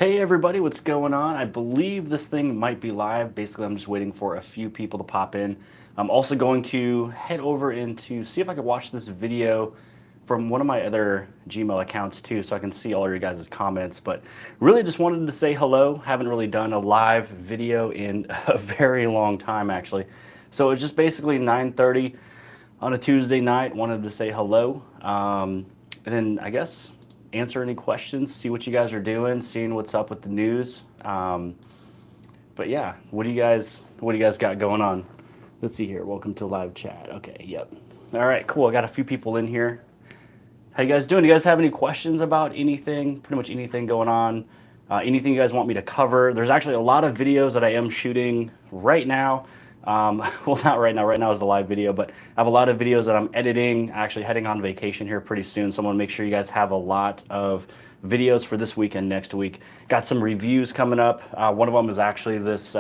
Hey everybody, what's going on? I believe this thing might be live. Basically, I'm just waiting for a few people to pop in. I'm also going to head over into see if I can watch this video from one of my other Gmail accounts too, so I can see all of your guys' comments. But really just wanted to say hello. Haven't really done a live video in a very long time actually. So it's just basically 9:30 on a Tuesday night. Wanted to say hello. And then I guess answer any questions, see what you guys are doing, seeing what's up with the news. But yeah, what do you guys got going on? Let's see here. Welcome to live chat. Okay, yep. All right, cool. I got a few people in here. How you guys doing? Do you guys have any questions about anything? Pretty much anything going on? Anything you guys want me to cover? There's actually a lot of videos that I am shooting right now. Well, not right now. Right now is the live video, but I have a lot of videos that I'm editing. Actually, heading on vacation here pretty soon, so I'm gonna make sure you guys have a lot of videos for this week and next week. Got some reviews coming up. One of them is actually this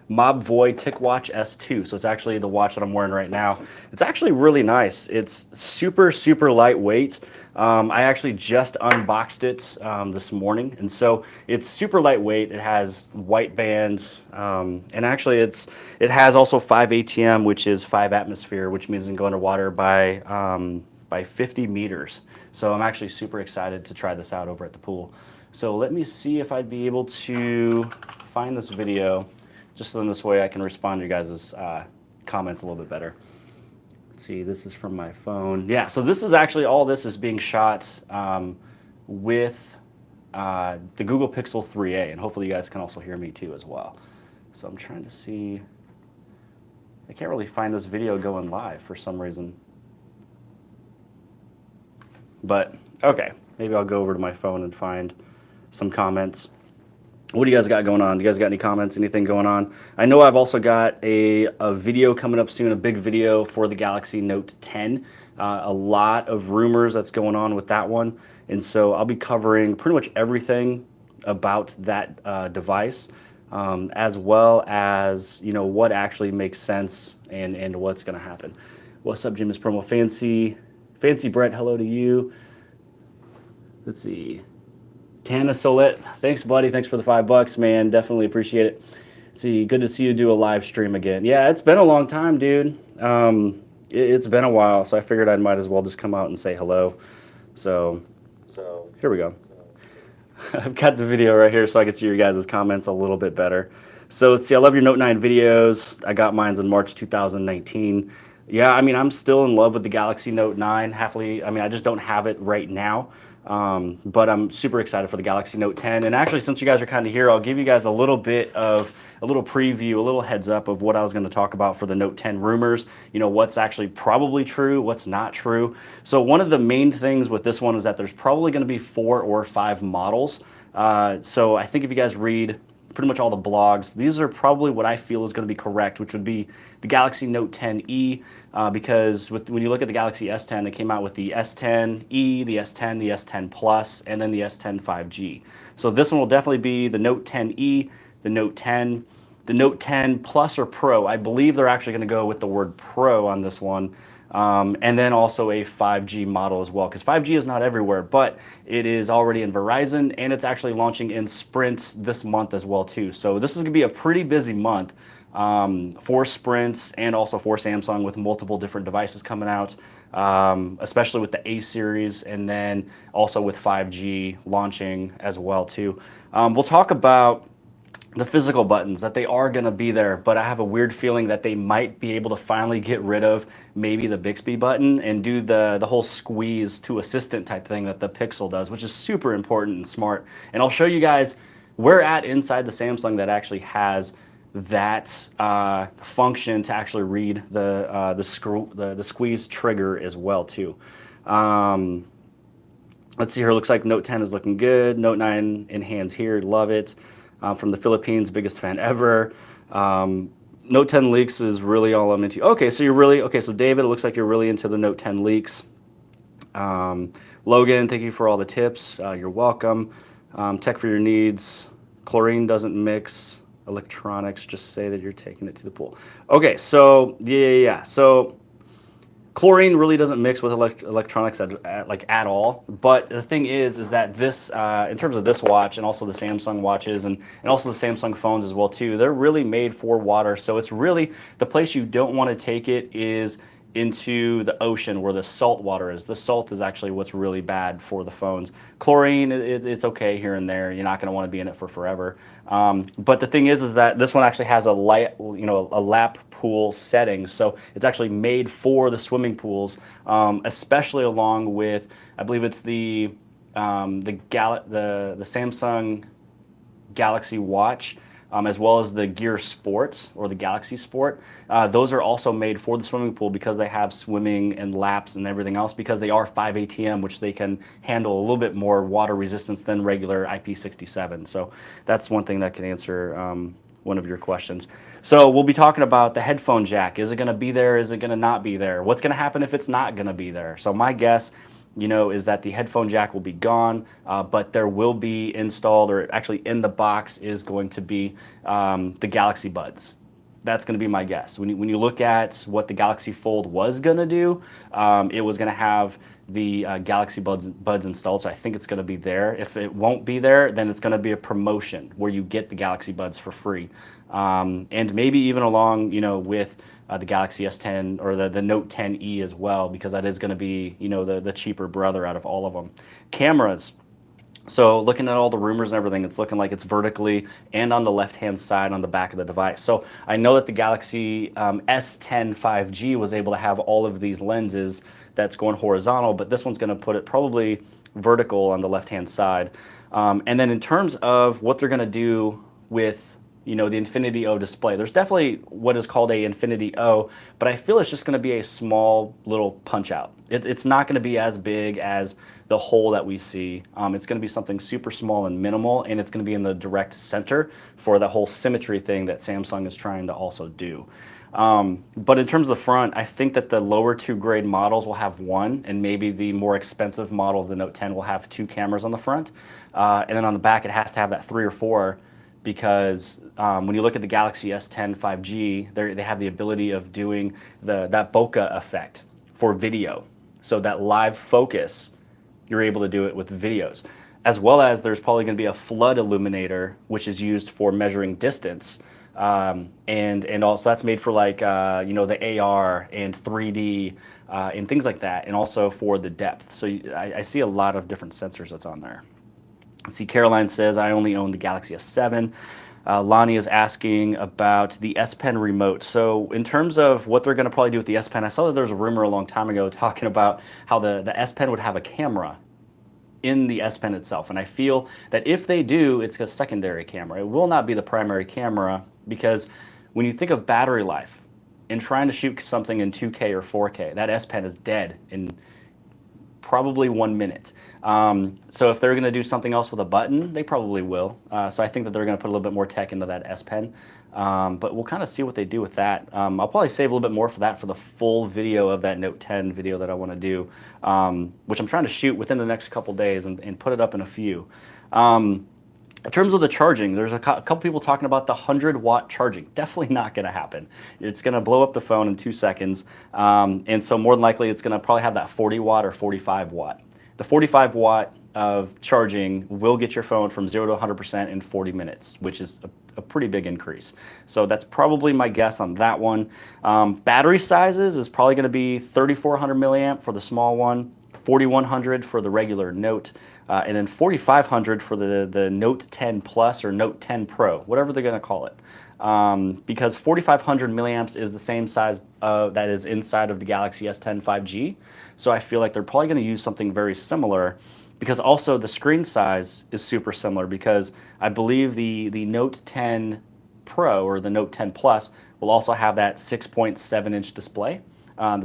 Mob Void TicWatch S2. So it's actually the watch that I'm wearing right now. It's actually really nice. It's super, super lightweight. I actually just unboxed it this morning. And so it's super lightweight. It has white bands. And actually it has also 5 ATM, which is 5 atmosphere, which means it can go underwater by 50 meters. So I'm actually super excited to try this out over at the pool. So let me see if I'd be able to find this video, just so in this way I can respond to you guys' comments a little bit better. Let's see, this is from my phone. Yeah, so this is actually, all this is being shot with the Google Pixel 3a, and hopefully you guys can also hear me too as well. So I'm trying to see, I can't really find this video going live for some reason. But, okay, maybe I'll go over to my phone and find some comments. What do you guys got going on? Do you guys got any comments, anything going on? I know I've also got a video coming up soon, a big video for the Galaxy Note 10. A lot of rumors that's going on with that one. And so I'll be covering pretty much everything about that device, as well as, you know, what actually makes sense and what's going to happen. What's up, Jim? Is Promo Fancy Brett, hello to you. Let's see. Tana Solette, thanks, buddy. Thanks for the $5, man. Definitely appreciate it. Let's see, good to see you do a live stream again. Yeah, it's been a long time, dude. It's been a while, so I figured I might as well just come out and say hello. So here we go. I've got the video right here so I can see your guys' comments a little bit better. So let's see, I love your Note 9 videos. I got mine in March 2019. Yeah, I mean, I'm still in love with the Galaxy Note 9. Happily, I mean, I just don't have it right now. But I'm super excited for the Galaxy Note 10. And actually, since you guys are kind of here, I'll give you guys a little preview, a little heads up of what I was going to talk about for the Note 10 rumors. You know, what's actually probably true, what's not true. So one of the main things with this one is that there's probably going to be 4 or 5 models. So I think if you guys read pretty much all the blogs, these are probably what I feel is going to be correct, which would be the Galaxy Note 10e, because when you look at the Galaxy S10, they came out with the S10e, the S10, the S10 Plus, and then the S10 5G. So this one will definitely be the Note 10e, the Note 10, the Note 10 Plus or Pro. I believe they're actually going to go with the word Pro on this one. And then also a 5G model as well, because 5G is not everywhere, but it is already in Verizon, and it's actually launching in Sprint this month as well too. So this is going to be a pretty busy month for Sprint and also for Samsung, with multiple different devices coming out, especially with the A series, and then also with 5G launching as well too. We'll talk about the physical buttons, that they are going to be there, but I have a weird feeling that they might be able to finally get rid of maybe the Bixby button and do the whole squeeze to assistant type thing that the Pixel does, which is super important and smart. And I'll show you guys where at inside the Samsung that actually has that function to actually read the squeeze trigger as well too. Let's see here. Looks like Note 10 is looking good. Note 9 in hands here. Love it. From the Philippines, biggest fan ever. Note 10 leaks is really all I'm into. Okay, so so David, it looks like you're really into the Note 10 leaks. Logan, thank you for all the tips. You're welcome. Tech for your needs. Chlorine doesn't mix electronics. Just say that you're taking it to the pool. Okay, so yeah. So Chlorine really doesn't mix with electronics at all. But the thing is that this, in terms of this watch and also the Samsung watches and also the Samsung phones as well too, they're really made for water. So it's really the place you don't want to take it is into the ocean where the salt water is. The salt is actually what's really bad for the phones. Chlorine, it's okay here and there. You're not going to want to be in it for forever. But the thing is that this one actually has a light, a lap pool setting, so it's actually made for the swimming pools, especially along with, I believe it's the Samsung Galaxy Watch, as well as the Gear Sport or the Galaxy Sport. Those are also made for the swimming pool because they have swimming and laps and everything else, because they are 5 ATM, which they can handle a little bit more water resistance than regular IP67. So that's one thing that can answer one of your questions. So we'll be talking about the headphone jack. Is it going to be there? Is it going to not be there? What's going to happen if it's not going to be there? So my guess, is that the headphone jack will be gone, but there will be installed, or actually in the box is going to be the Galaxy Buds. That's going to be my guess. When you look at what the Galaxy Fold was going to do, it was going to have the Galaxy Buds installed, so I think it's going to be there. If it won't be there, then it's going to be a promotion where you get the Galaxy Buds for free. And maybe even along, with the Galaxy S10 or the Note 10e as well, because that is going to be, the cheaper brother out of all of them. Cameras. So looking at all the rumors and everything, it's looking like it's vertically and on the left-hand side on the back of the device. So I know that the Galaxy S10 5G was able to have all of these lenses that's going horizontal, but this one's going to put it probably vertical on the left-hand side. And then in terms of what they're going to do with the Infinity O display, there's definitely what is called a Infinity O, but I feel it's just going to be a small little punch out. It's not going to be as big as the hole that we see. It's going to be something super small and minimal, and it's going to be in the direct center for the whole symmetry thing that Samsung is trying to also do. But in terms of the front, I think that the lower two grade models will have one, and maybe the more expensive model of the Note 10 will have two cameras on the front. And then on the back, it has to have that 3 or 4, because when you look at the Galaxy S10 5G, they have the ability of doing that bokeh effect for video. So that live focus, you're able to do it with videos. As well as there's probably going to be a flood illuminator, which is used for measuring distance. And also that's made for like, the AR and 3D and things like that, and also for the depth. So I see a lot of different sensors that's on there. Let's see, Caroline says, I only own the Galaxy S7. Lonnie is asking about the S Pen remote. So in terms of what they're going to probably do with the S Pen, I saw that there was a rumor a long time ago talking about how the S Pen would have a camera in the S Pen itself. And I feel that if they do, it's a secondary camera. It will not be the primary camera, because when you think of battery life and trying to shoot something in 2K or 4K, that S Pen is dead in probably 1 minute. So if they're going to do something else with a button, they probably will. So I think that they're going to put a little bit more tech into that S Pen. But we'll kind of see what they do with that. I'll probably save a little bit more for that for the full video of that Note 10 video that I want to do, which I'm trying to shoot within the next couple days and put it up in a few. In terms of the charging, there's a couple people talking about the 100-watt charging. Definitely not going to happen. It's going to blow up the phone in 2 seconds. And so more than likely, it's going to probably have that 40-watt or 45-watt. The 45-watt of charging will get your phone from 0 to 100% in 40 minutes, which is a pretty big increase. So that's probably my guess on that one. Battery sizes is probably going to be 3,400 milliamp for the small one, 4,100 for the regular Note, and then 4,500 for the Note 10 Plus or Note 10 Pro, whatever they're going to call it. Because 4,500 milliamps is the same size that is inside of the Galaxy S10 5G. So I feel like they're probably going to use something very similar, because also the screen size is super similar, because I believe the Note 10 Pro or the Note 10 Plus will also have that 6.7-inch display,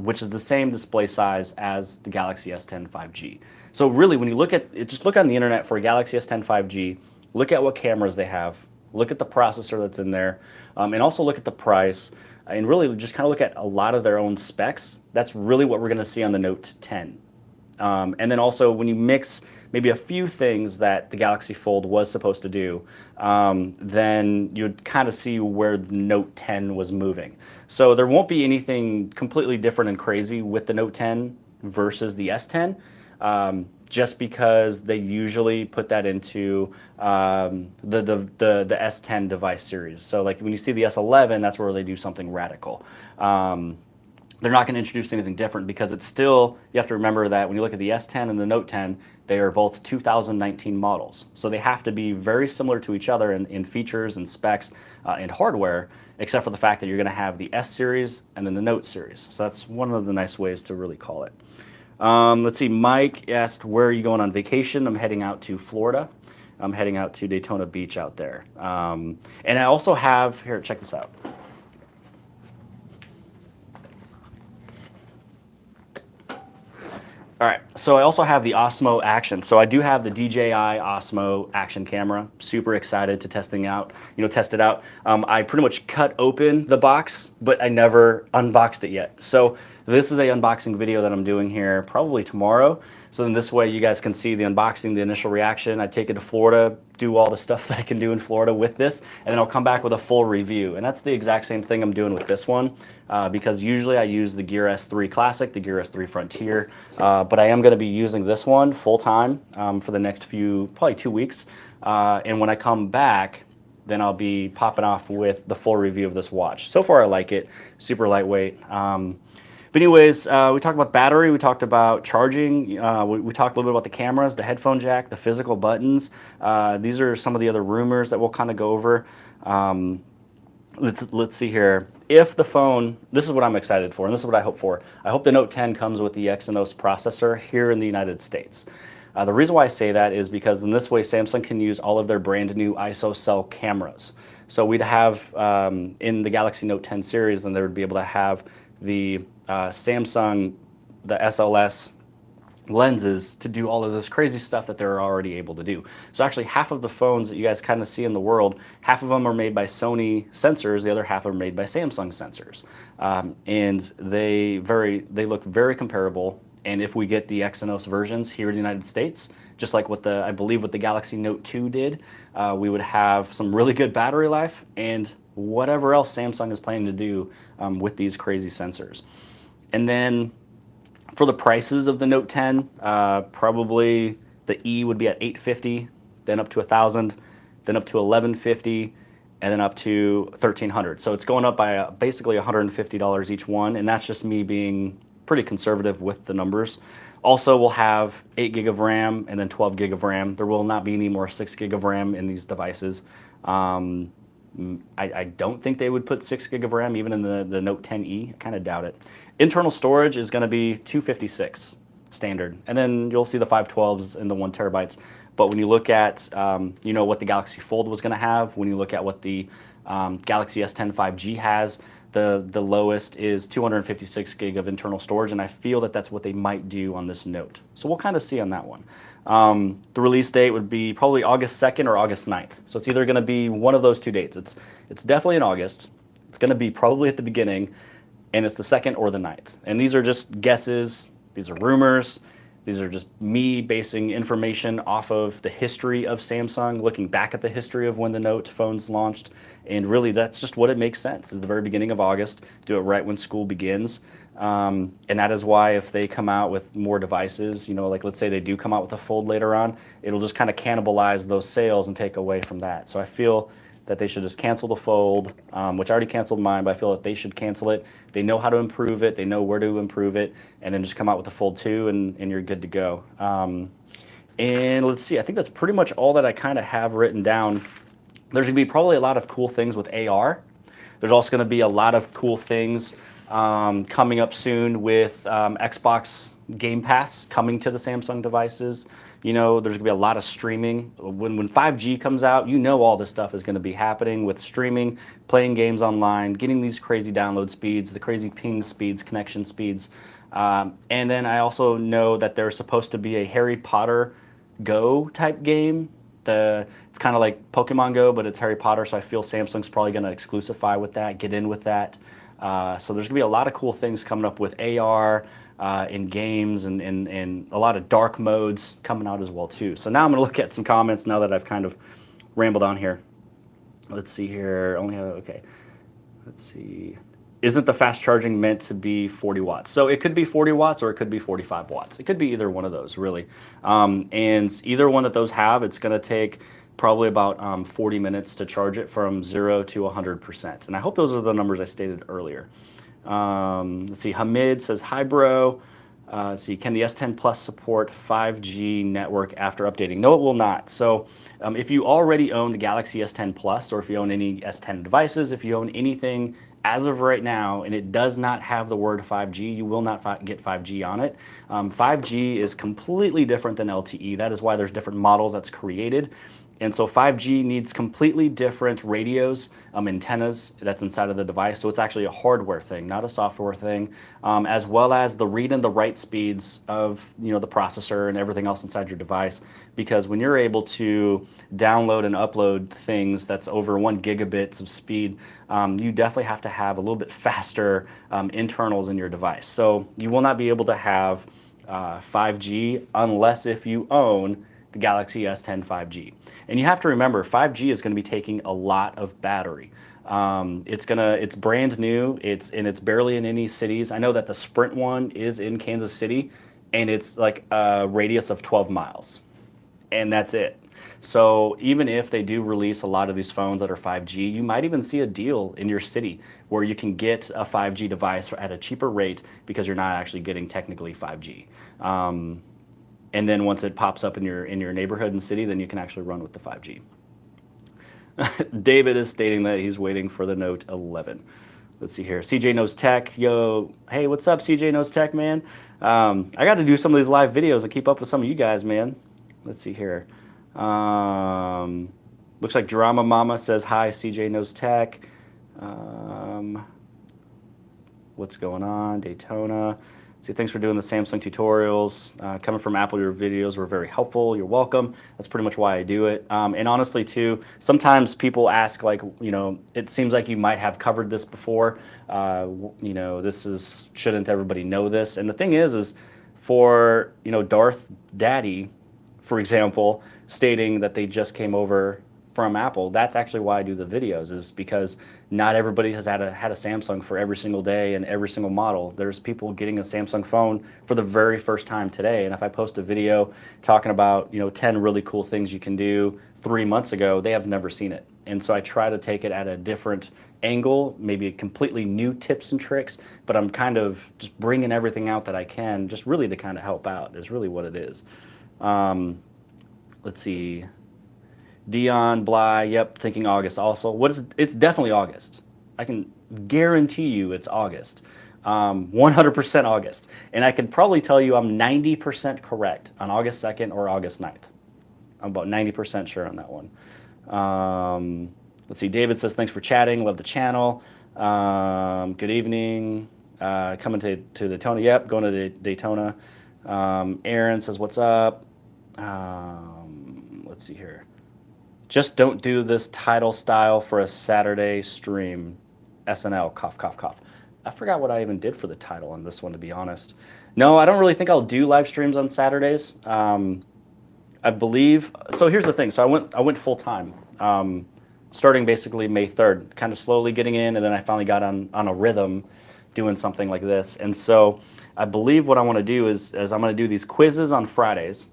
which is the same display size as the Galaxy S10 5G. So really, when you look at it, just look on the internet for a Galaxy S10 5G, look at what cameras they have, look at the processor that's in there, and also look at the price, and really just kind of look at a lot of their own specs. That's really what we're going to see on the Note 10. And then also when you mix maybe a few things that the Galaxy Fold was supposed to do, then you'd kind of see where the Note 10 was moving. So there won't be anything completely different and crazy with the Note 10 versus the S10, just because they usually put that into the S10 device series. So like when you see the S11, that's where they do something radical. They're not going to introduce anything different because it's still, you have to remember that when you look at the S10 and the Note 10, they are both 2019 models. So they have to be very similar to each other in features and specs and hardware, except for the fact that you're going to have the S series and then the Note series. So that's one of the nice ways to really call it. Let's see, Mike asked, where are you going on vacation? I'm heading out to Florida. I'm heading out to Daytona Beach out there. And I also have, here, check this out. All right, so I also have the Osmo Action. So I do have the DJI Osmo Action camera. Super excited to test it out. I pretty much cut open the box, but I never unboxed it yet. So this is a unboxing video that I'm doing here probably tomorrow. So then this way you guys can see the unboxing, the initial reaction. I take it to Florida, do all the stuff that I can do in Florida with this, and then I'll come back with a full review. And that's the exact same thing I'm doing with this one, because usually I use the Gear S3 Classic, the Gear S3 Frontier, but I am going to be using this one full time for the next probably 2 weeks. And when I come back, then I'll be popping off with the full review of this watch. So far I like it, super lightweight. But anyways, we talked about battery, we talked about charging, we talked a little bit about the cameras, the headphone jack, the physical buttons. These are some of the other rumors that we'll kind of go over. Let's see here. If the phone, this is what I'm excited for, and this is what I hope for. I hope the Note 10 comes with the Exynos processor here in the United States. The reason why I say that is because in this way, Samsung can use all of their brand new ISO cameras. So we'd have, in the Galaxy Note 10 series, then they would be able to have the Samsung, the SLS lenses to do all of this crazy stuff that they're already able to do. So actually half of the phones that you guys kind of see in the world, half of them are made by Sony sensors, the other half are made by Samsung sensors. And they look very comparable. And if we get the Exynos versions here in the United States, just like what I believe what the Galaxy Note 2 did, we would have some really good battery life and whatever else Samsung is planning to do with these crazy sensors. And then for the prices of the Note 10, probably the E would be at $850, then up to $1,000, then up to $1,150, and then up to $1,300. So it's going up by basically $150 each one, and that's just me being pretty conservative with the numbers. Also, we'll have 8 gig of RAM and then 12 gig of RAM. There will not be any more 6 gig of RAM in these devices. I don't think they would put 6 gig of RAM even in the Note 10e. I kind of doubt it. Internal storage is going to be 256 standard, and then you'll see the 512s and the 1 terabytes. But when you look at what the Galaxy Fold was going to have, when you look at what the Galaxy S10 5G has, the lowest is 256 gig of internal storage, and I feel that that's what they might do on this Note. So we'll kind of see on that one. The release date would be probably August 2nd or August 9th. So it's either going to be one of those 2 dates. It's definitely in August. It's going to be probably at the beginning, and it's the 2nd or the 9th. And these are just guesses. These are rumors. These are just me basing information off of the history of Samsung, looking back at the history of when the Note phones launched. And really, that's just what it makes sense, is the very beginning of August. Do it right when school begins. And that is why if they come out with more devices, like let's say they do come out with a Fold later on, it'll just kind of cannibalize those sales and take away from that. So I feel that they should just cancel the Fold, which I already canceled mine, but I feel that they should cancel it. They know how to improve it. They know where to improve it, and then just come out with the Fold 2, and you're good to go. And let's see, I think that's pretty much all that I kind of have written down. There's going to be probably a lot of cool things with AR. There's also going to be a lot of cool things coming up soon with Xbox Game Pass coming to the Samsung devices. There's going to be a lot of streaming. When 5G comes out, all this stuff is going to be happening with streaming, playing games online, getting these crazy download speeds, the crazy ping speeds, connection speeds. And then I also know that there's supposed to be a Harry Potter Go type game. It's kind of like Pokemon Go, but it's Harry Potter, so I feel Samsung's probably going to exclusify with that, get in with that. So there's going to be a lot of cool things coming up with AR, in games and a lot of dark modes coming out as well too. So now I'm going to look at some comments now that I've kind of rambled on here. Let's see here. Only have, okay. Let's see. Isn't the fast charging meant to be 40 watts? So it could be 40 watts or it could be 45 watts. It could be either one of those, really. And either one that those have, it's going to take probably about 40 minutes to charge it from 0 to 100%. And I hope those are the numbers I stated earlier. Let's see. Hamid says, hi, bro. Let's see, can the S10 Plus support 5G network after updating? No, it will not. So if you already own the Galaxy S10 Plus, or if you own any S10 devices, if you own anything as of right now, and it does not have the word 5G, you will not get 5G on it. 5G is completely different than LTE. That is why there's different models that's created. And so 5G needs completely different radios, antennas that's inside of the device. So it's actually a hardware thing, not a software thing, as well as the read and the write speeds of the processor and everything else inside your device. Because when you're able to download and upload things that's over 1 gigabits of speed, you definitely have to have a little bit faster internals in your device. So you will not be able to have 5G unless if you own the Galaxy S10 5G. And you have to remember, 5G is going to be taking a lot of battery. It's brand new. It's barely in any cities. I know that the Sprint one is in Kansas City, and it's like a radius of 12 miles, and that's it. So even if they do release a lot of these phones that are 5G, you might even see a deal in your city where you can get a 5G device at a cheaper rate because you're not actually getting technically 5G. And then once it pops up in your neighborhood and city, then you can actually run with the 5G. David is stating that he's waiting for the Note 11. Let's see here. CJ Knows Tech. Yo, hey, what's up, CJ Knows Tech, man? I got to do some of these live videos and keep up with some of you guys, man. Let's see here. Looks like Drama Mama says, hi, CJ Knows Tech. What's going on? Daytona. See, thanks for doing the Samsung tutorials. Coming from Apple, your videos were very helpful. You're welcome. That's pretty much why I do it. And honestly, too, sometimes people ask, like, it seems like you might have covered this before. Shouldn't everybody know this? And the thing is for, Darth Daddy, for example, stating that they just came over from Apple, that's actually why I do the videos, is because not everybody has had a Samsung for every single day and every single model. There's people getting a Samsung phone for the very first time today, and if I post a video talking about 10 really cool things you can do 3 months ago, they have never seen it. And so I try to take it at a different angle, maybe completely new tips and tricks, but I'm kind of just bringing everything out that I can, just really to kind of help out, is really what it is. Let's see. Dion Bly, yep, thinking August also. It's definitely August. I can guarantee you it's August. 100% August. And I can probably tell you I'm 90% correct on August 2nd or August 9th. I'm about 90% sure on that one. Let's see, David says, thanks for chatting, love the channel. Good evening. Coming to Daytona, yep, going to Daytona. Aaron says, what's up? Let's see here. Just don't do this title style for a Saturday stream. SNL, cough, cough, cough. I forgot what I even did for the title on this one, to be honest. No, I don't really think I'll do live streams on Saturdays. I believe, so here's the thing. So I went full time, starting basically May 3rd, kind of slowly getting in, and then I finally got on a rhythm doing something like this. And so I believe what I want to do is I'm going to do these quizzes on Fridays,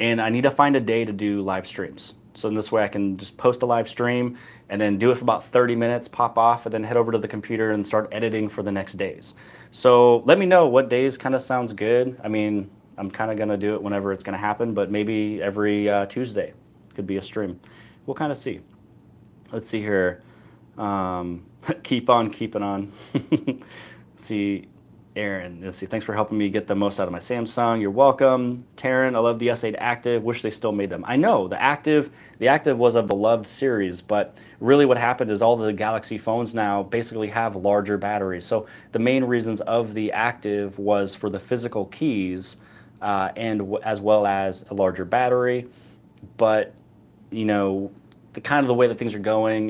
and I need to find a day to do live streams. So in this way I can just post a live stream and then do it for about 30 minutes, pop off, and then head over to the computer and start editing for the next days. So let me know what days kind of sounds good. I mean, I'm kind of going to do it whenever it's going to happen, but maybe every Tuesday could be a stream. We'll kind of see. Let's see here. Keep on keeping on. Let's see. Aaron, let's see, thanks for helping me get the most out of my Samsung. You're welcome. Taryn, I love the S8 Active. Wish they still made them. I know, the Active was a beloved series, but really what happened is all the Galaxy phones now basically have larger batteries. So the main reasons of the Active was for the physical keys and as well as a larger battery. But, the kind of the way that things are going,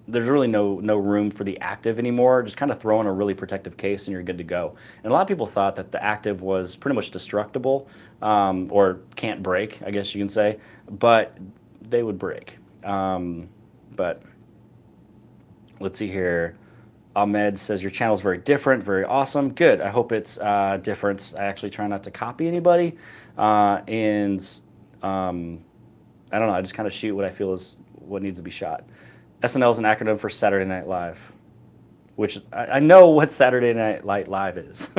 there's really no room for the active anymore. Just kind of throw in a really protective case and you're good to go. And a lot of people thought that the active was pretty much destructible, or can't break, I guess you can say, but they would break. But let's see here. Ahmed says your channel is very different, very awesome. Good. I hope it's different. I actually try not to copy anybody, and I don't know. I just kind of shoot what I feel is what needs to be shot. SNL is an acronym for Saturday Night Live, which I know what Saturday Night Live is.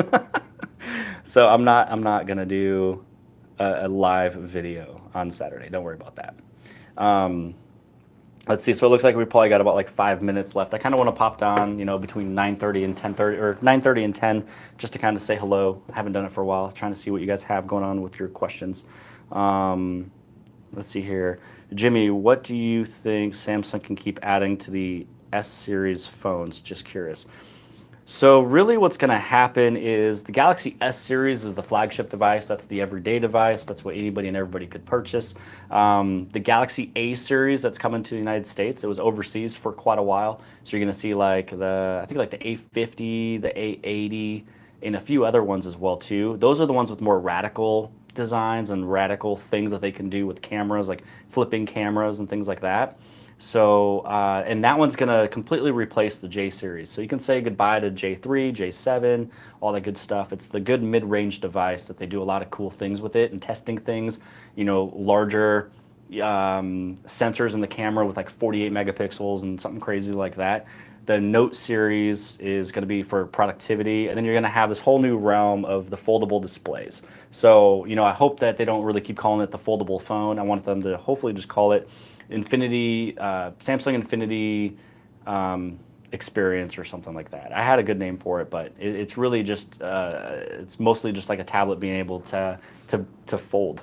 So I'm not gonna do a live video on Saturday. Don't worry about that. Let's see. So it looks like we probably got about like 5 minutes left. I kind of want to pop down, between 9:30 and 10:30, or 9:30 and 10, just to kind of say hello. I haven't done it for a while. Trying to see what you guys have going on with your questions. Let's see here. Jimmy, what do you think Samsung can keep adding to the S series phones? Just curious. So really what's going to happen is the Galaxy S series is the flagship device. That's the everyday device. That's what anybody and everybody could purchase. The Galaxy A series that's coming to the United States, it was overseas for quite a while. So you're going to see like I think like the A50, the A80, and a few other ones as well too. Those are the ones with more radical designs and radical things that they can do with cameras, like flipping cameras and things like that. So, and that one's going to completely replace the J series. So you can say goodbye to J3, J7, all that good stuff. It's the good mid-range device that they do a lot of cool things with it and testing things, larger sensors in the camera with like 48 megapixels and something crazy like that. The Note series is going to be for productivity, and then you're going to have this whole new realm of the foldable displays. So, I hope that they don't really keep calling it the foldable phone. I want them to hopefully just call it Infinity, Samsung Infinity Experience or something like that. I had a good name for it, but it's really just, it's mostly just like a tablet being able to fold.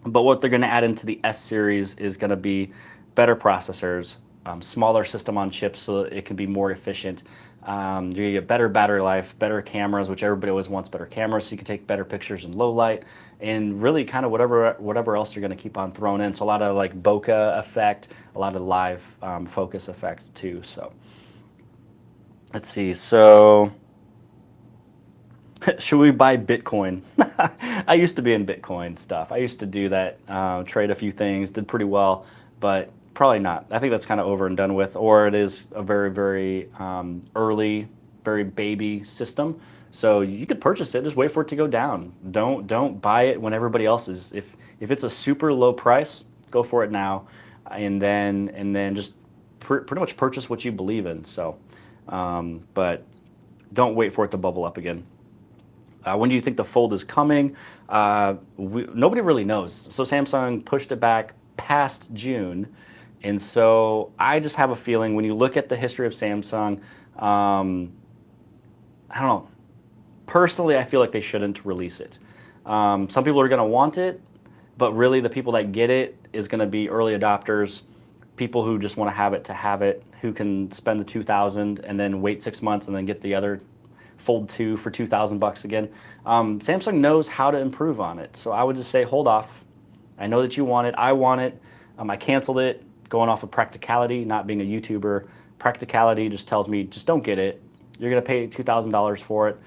But what they're going to add into the S series is going to be better processors, smaller system on chips so that it can be more efficient. You're going to get better battery life, better cameras, which everybody always wants better cameras, so you can take better pictures in low light, and really kind of whatever else you're going to keep on throwing in. So a lot of like bokeh effect, a lot of live focus effects too. So let's see. So should we buy Bitcoin? I used to be in Bitcoin stuff. I used to do that, trade a few things, did pretty well, but probably not. I think that's kind of over and done with, or it is a very, very early, very baby system. So you could purchase it, just wait for it to go down. Don't buy it when everybody else is. If it's a super low price, go for it now, and then just pretty much purchase what you believe in. So, but don't wait for it to bubble up again. When do you think the Fold is coming? Nobody really knows. So Samsung pushed it back past June. And so I just have a feeling when you look at the history of Samsung, I don't know. Personally, I feel like they shouldn't release it. Some people are going to want it, but really the people that get it is going to be early adopters, people who just want to have it, who can spend the $2,000 and then wait 6 months and then get the other Fold 2 for $2,000 again. Samsung knows how to improve on it. So I would just say hold off. I know that you want it. I want it. I canceled it. Going off of practicality, not being a YouTuber. Practicality just tells me, just don't get it. You're going to pay $2,000 for it.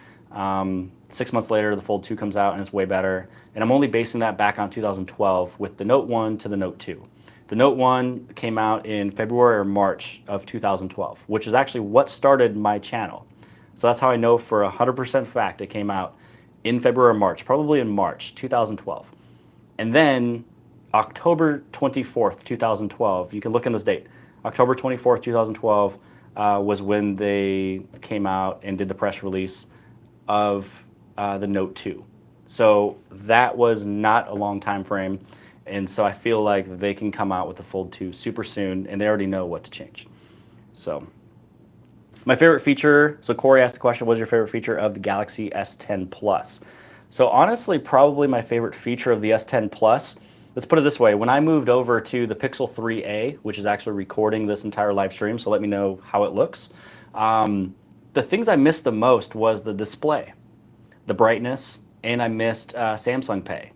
6 months later, the Fold 2 comes out and it's way better. And I'm only basing that back on 2012 with the Note 1 to the Note 2. The Note 1 came out in February or March of 2012, which is actually what started my channel. So that's how I know for 100% fact it came out in February or March, probably in March 2012. And then October 24th, 2012, you can look in this date, October 24th, 2012 was when they came out and did the press release of the Note 2. So that was not a long time frame, and so I feel like they can come out with the Fold 2 super soon, and they already know what to change. So my favorite feature, so Corey asked the question, what is your favorite feature of the Galaxy S10 Plus? So honestly, probably my favorite feature of the S10 Plus, let's put it this way. When I moved over to the Pixel 3a, which is actually recording this entire live stream, so let me know how it looks. The things I missed the most was the display, the brightness, and I missed Samsung Pay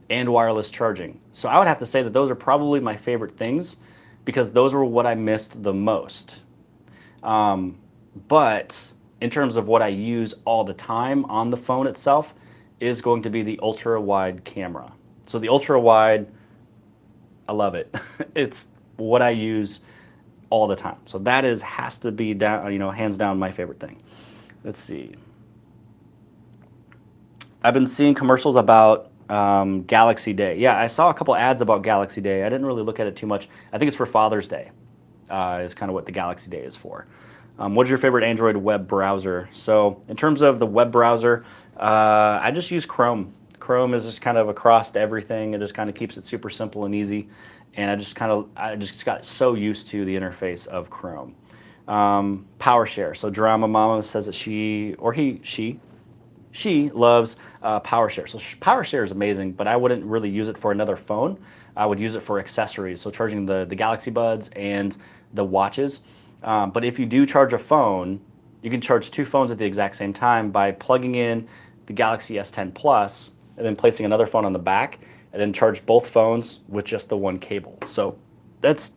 and wireless charging. So I would have to say that those are probably my favorite things because those were what I missed the most. But in terms of what I use all the time on the phone itself is going to be the ultra wide camera. So the ultra wide, I love it. It's what I use all the time. So that has to be down, hands down my favorite thing. Let's see. I've been seeing commercials about Galaxy Day. Yeah, I saw a couple ads about Galaxy Day. I didn't really look at it too much. I think it's for Father's Day. Is kind of what the Galaxy Day is for. What is your favorite Android web browser? So in terms of the web browser, I just use Chrome. Chrome is just kind of across to everything. It just kind of keeps it super simple and easy. And I just got so used to the interface of Chrome. PowerShare. So Drama Mama says that she loves PowerShare. So PowerShare is amazing, but I wouldn't really use it for another phone. I would use it for accessories, so charging the Galaxy Buds and the watches. But if you do charge a phone, you can charge two phones at the exact same time by plugging in the Galaxy S10 Plus and then placing another phone on the back, and then charge both phones with just the one cable. So that's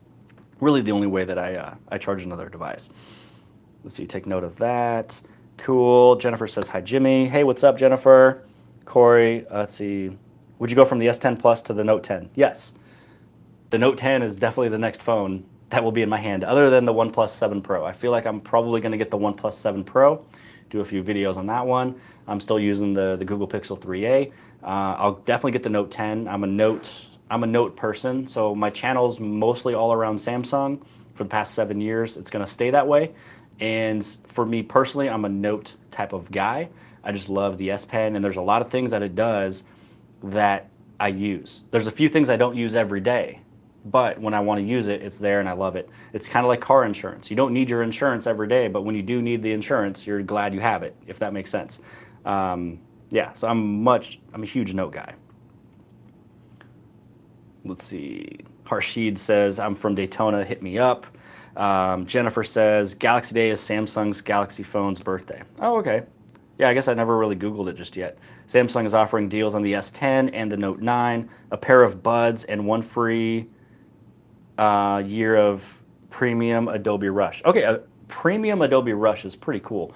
really the only way that I charge another device. Let's see, take note of that. Cool. Jennifer says, hi, Jimmy. Hey, what's up, Jennifer? Corey, let's see. Would you go from the S10 Plus to the Note 10? Yes. The Note 10 is definitely the next phone that will be in my hand, other than the OnePlus 7 Pro. I feel like I'm probably going to get the OnePlus 7 Pro, do a few videos on that one. I'm still using the Google Pixel 3a. I'll definitely get the Note 10. I'm a Note person, so my channel's mostly all around Samsung for the past 7 years. It's going to stay that way. And for me personally, I'm a Note type of guy. I just love the S Pen, and there's a lot of things that it does that I use. There's a few things I don't use every day, but when I want to use it, it's there and I love it. It's kind of like car insurance. You don't need your insurance every day, but when you do need the insurance, you're glad you have it, if that makes sense. Yeah, so I'm a huge Note guy. Let's see. Harshid says, I'm from Daytona, hit me up. Jennifer says, Galaxy Day is Samsung's Galaxy phone's birthday. Oh, okay. Yeah, I guess I never really Googled it just yet. Samsung is offering deals on the S10 and the Note 9, a pair of Buds, and one free year of premium Adobe Rush. Okay, a premium Adobe Rush is pretty cool.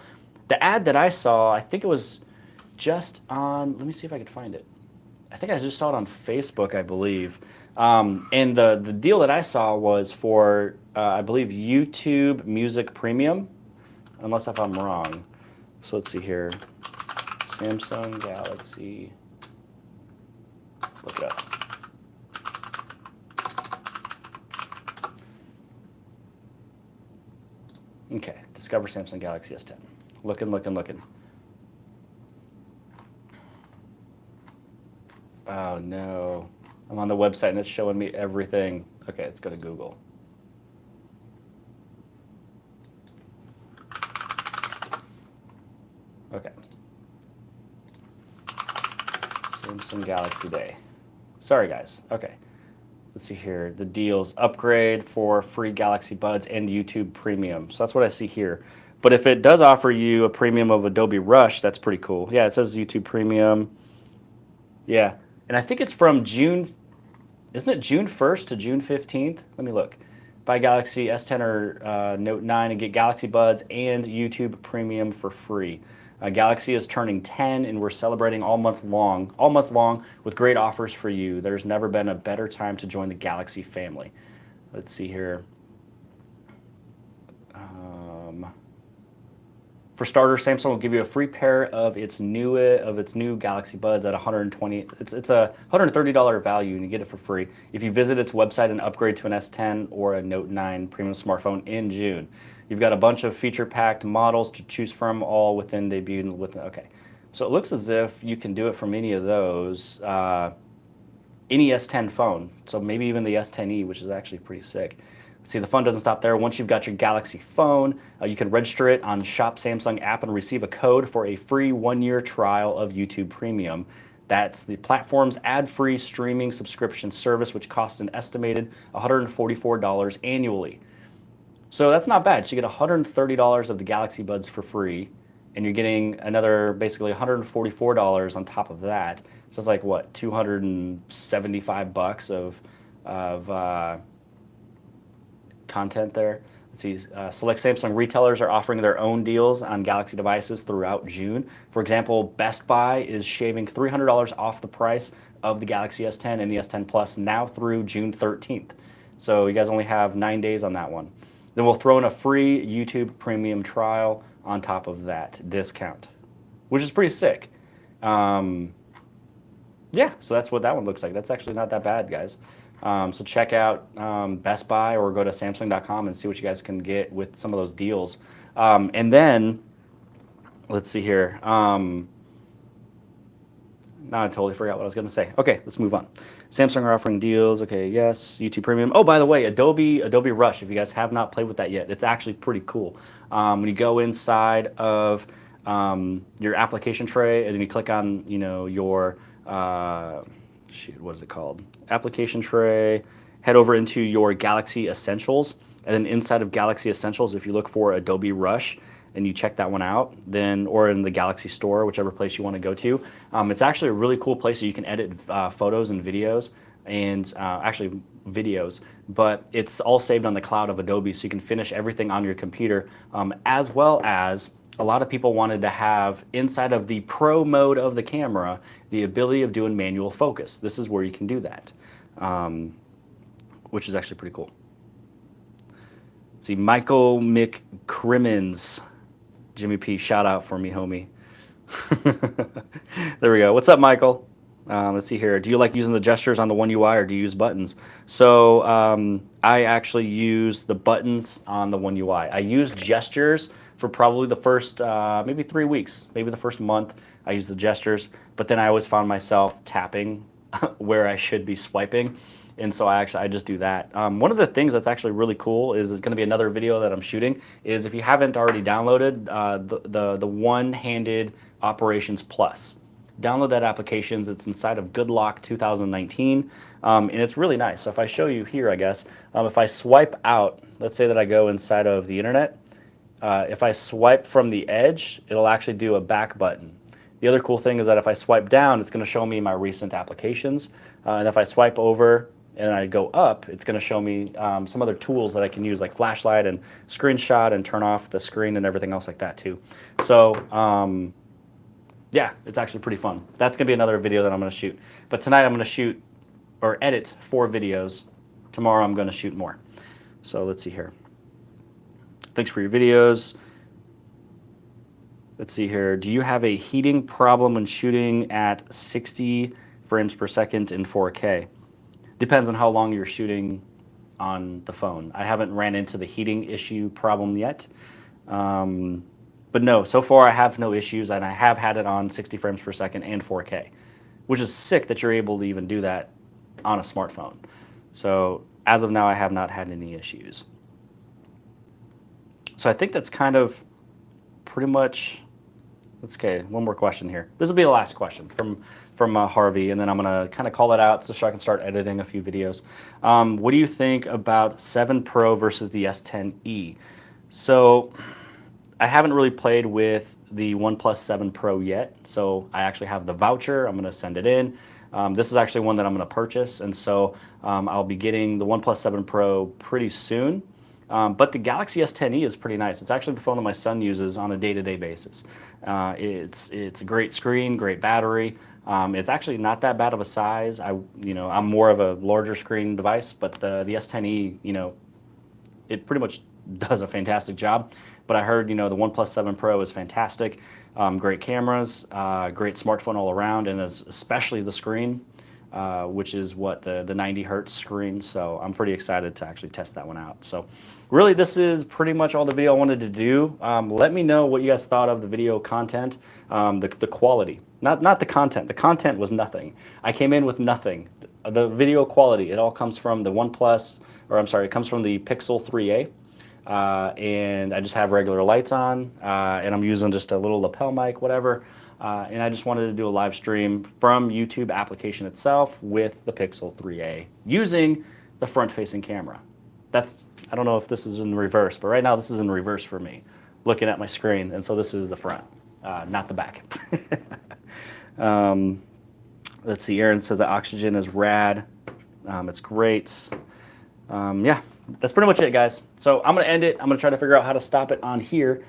The ad that I saw, I think it was just on, let me see if I could find it. I think I just saw it on Facebook, I believe. And the deal that I saw was for, I believe, YouTube Music Premium, unless if I'm wrong. So let's see here. Samsung Galaxy. Let's look it up. Okay, discover Samsung Galaxy S10. Looking. Oh no. I'm on the website and it's showing me everything. Okay, let's go to Google. Okay. Samsung Galaxy Day. Sorry guys. Okay. Let's see here. The deals: upgrade for free Galaxy Buds and YouTube Premium. So that's what I see here. But if it does offer you a premium of Adobe Rush, that's pretty cool. Yeah, it says YouTube Premium. Yeah. And I think it's from June, isn't it June 1st to June 15th? Let me look. Buy Galaxy S10 or Note 9 and get Galaxy Buds and YouTube Premium for free. Galaxy is turning 10 and we're celebrating all month long with great offers for you. There's never been a better time to join the Galaxy family. Let's see here. For starters, Samsung will give you a free pair of its new Galaxy Buds at $120. It's a $130 value, and you get it for free if you visit its website and upgrade to an S10 or a Note 9 premium smartphone in June. You've got a bunch of feature-packed models to choose from, all within debut. Okay, so it looks as if you can do it from any of those, any S10 phone. So maybe even the S10e, which is actually pretty sick. See, the fun doesn't stop there. Once you've got your Galaxy phone, you can register it on Shop Samsung app and receive a code for a free 1-year trial of YouTube Premium. That's the platform's ad-free streaming subscription service, which costs an estimated $144 annually. So that's not bad. So you get $130 of the Galaxy Buds for free, and you're getting another basically $144 on top of that. So it's like, what, $275 of content there. Let's see, select Samsung retailers are offering their own deals on Galaxy devices throughout June. For example, Best Buy is shaving $300 off the price of the Galaxy S10 and the S10 Plus now through June 13th. So you guys only have 9 days on that one. Then we'll throw in a free YouTube premium trial on top of that discount, which is pretty sick. Yeah, so that's what that one looks like. That's actually not that bad, guys. So check out Best Buy or go to Samsung.com and see what you guys can get with some of those deals. And then, let's see here. Now I totally forgot what I was going to say. Okay, let's move on. Samsung are offering deals. Okay, yes. YouTube Premium. Oh, by the way, Adobe Rush. If you guys have not played with that yet, it's actually pretty cool. When you go inside of your application tray and then you click on, your what is it called? Application tray. Head over into your Galaxy Essentials, and then inside of Galaxy Essentials, if you look for Adobe Rush, and you check that one out, then or in the Galaxy Store, whichever place you want to go to. It's actually a really cool place so you can edit photos and videos, and actually videos, but it's all saved on the cloud of Adobe, so you can finish everything on your computer, as well as a lot of people wanted to have inside of the pro mode of the camera the ability of doing manual focus. This is where you can do that, which is actually pretty cool. Let's see, Michael McCrimmins. Jimmy P, shout out for me, homie. There we go. What's up, Michael? Let's see here. Do you like using the gestures on the One UI or do you use buttons? So I actually use the buttons on the One UI. I use gestures for probably the first maybe 3 weeks, maybe the first month. I use the gestures, but then I always found myself tapping where I should be swiping. And so I just do that. One of the things that's actually really cool is going to be another video that I'm shooting is if you haven't already downloaded the One-Handed Operations Plus. Download that application. It's inside of Good Lock 2019, and it's really nice. So if I show you here, I guess, if I swipe out, let's say that I go inside of the internet, if I swipe from the edge, it'll actually do a back button. The other cool thing is that if I swipe down, it's going to show me my recent applications, and if I swipe over and I go up, it's going to show me some other tools that I can use, like flashlight and screenshot and turn off the screen and everything else like that too. So yeah, it's actually pretty fun. That's going to be another video that I'm going to shoot. But tonight I'm going to shoot or edit 4 videos. Tomorrow I'm going to shoot more. So let's see here. Thanks for your videos. Let's see here. Do you have a heating problem when shooting at 60 frames per second in 4K? Depends on how long you're shooting on the phone. I haven't ran into the heating issue problem yet. But no, so far I have no issues, and I have had it on 60 frames per second and 4K, which is sick that you're able to even do that on a smartphone. So as of now, I have not had any issues. So I think that's kind of pretty much. Okay, one more question here. This will be the last question from Harvey, and then I'm going to kind of call it out so I can start editing a few videos. What do you think about 7 Pro versus the S10e? So I haven't really played with the OnePlus 7 Pro yet, so I actually have the voucher. I'm going to send it in. This is actually one that I'm going to purchase, and so I'll be getting the OnePlus 7 Pro pretty soon. But the Galaxy S10e is pretty nice. It's actually the phone that my son uses on a day-to-day basis. It's a great screen, great battery. It's actually not that bad of a size. I'm more of a larger screen device, but the S10e, it pretty much does a fantastic job. But I heard, the OnePlus 7 Pro is fantastic. Great cameras, great smartphone all around, and especially the screen. Which is what the 90 hertz screen. So I'm pretty excited to actually test that one out. So really, this is pretty much all the video I wanted to do. Let me know what you guys thought of the video content, the quality, not the content. The content was nothing. I came in with nothing. The video quality, it all comes from the OnePlus, or I'm sorry, it comes from the Pixel 3a. And I just have regular lights on, and I'm using just a little lapel mic, whatever. And I just wanted to do a live stream from YouTube application itself with the Pixel 3a using the front-facing camera. I don't know if this is in reverse, but right now this is in reverse for me, looking at my screen, and so this is the front, not the back. Let's see, Aaron says that oxygen is rad. It's great. Yeah, that's pretty much it, guys. So I'm going to end it. I'm going to try to figure out how to stop it on here.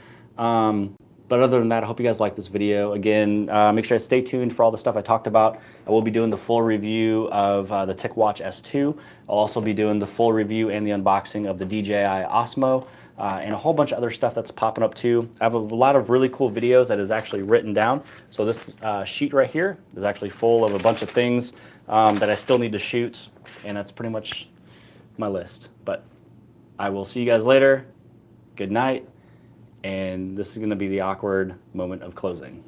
But other than that, I hope you guys like this video. Again, make sure to stay tuned for all the stuff I talked about. I will be doing the full review of the TicWatch S2. I'll also be doing the full review and the unboxing of the DJI Osmo and a whole bunch of other stuff that's popping up too. I have a lot of really cool videos that is actually written down. So this sheet right here is actually full of a bunch of things that I still need to shoot. And that's pretty much my list. But I will see you guys later. Good night. And this is going to be the awkward moment of closing.